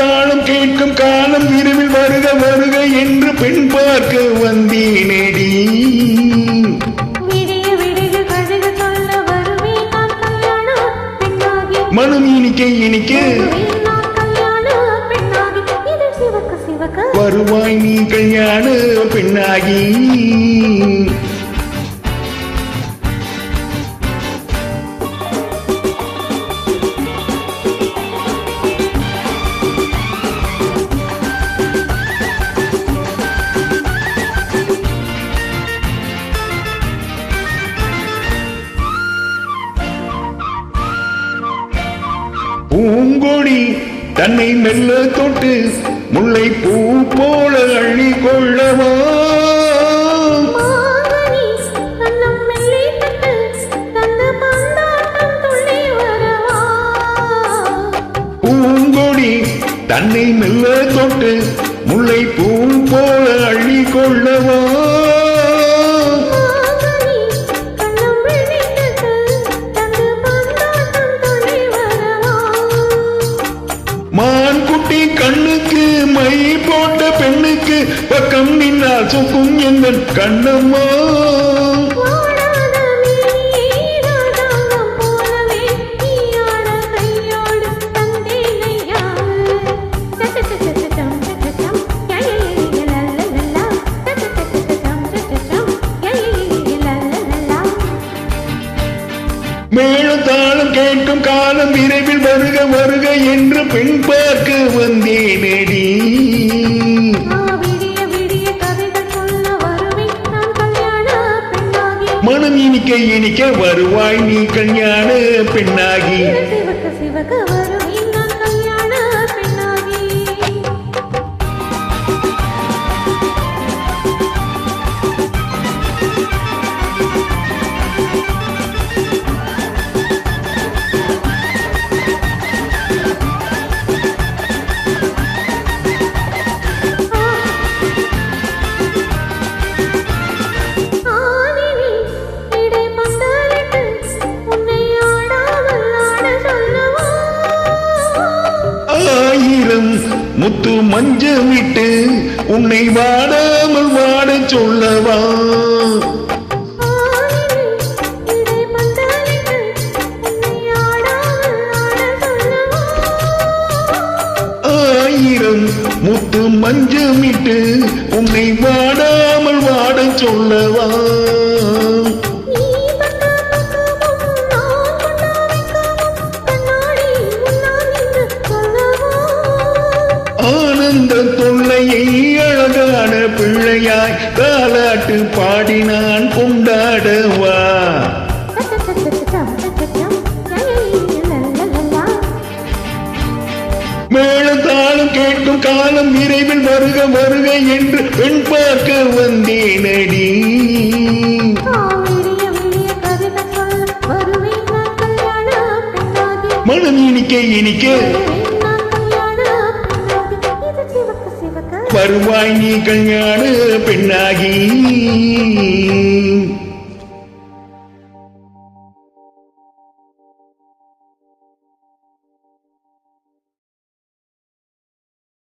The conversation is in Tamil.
மேளதாளம் கேட்கும் காலம் விரைவில் வருக வருக என்று பெண் பார்க்க வந்தேனேடி. மனம் இனிக்க இனிக்க வருவாய் நீ கல்யாண பெண்ணாகி. பூங்கொடி தன்னை மெல்ல தொட்டு முல்லை பூ போல அள்ளி கொள்ளவா. பூங்கொடி தன்னை மெல்ல தொட்டு முல்லை பூ போல அள்ளி கொள்ளவா. மான் குட்டி கண்ணுக்கு மை போட்ட பெண்ணுக்கு பக்கம் நின்றால் சுக்கும் எங்கள் கண்ணம்மா. மேளதாளம் கேட்கும் காலம் விரைவில் வருக வருக என்று பெண் பார்க்க வந்தேனேடி. மனம் இனிக்க இனிக்க வருவாய் நீ கல்யாண பெண்ணாகி. முத்து மஞ்சமிட்டு உன்னை வாடாமல் வாட சொல்லவா. ஆயிரம் முத்து மஞ்சமிட்டு உன்னை வாடாமல் வாட சொல்லவா. ஆனந்த தொல்லையை அழகான பிள்ளையாய் தாலாட்டு பாடி நான் கொண்டாடவா. மேளதாளம் கேட்கும் காலம் விரைவில் வருக வருக என்று பெண் பார்க்க வந்தேனடி. மனம் இனிக்க இனிக்க வருவாய் நீ கல்யாண பெண்ணாகி.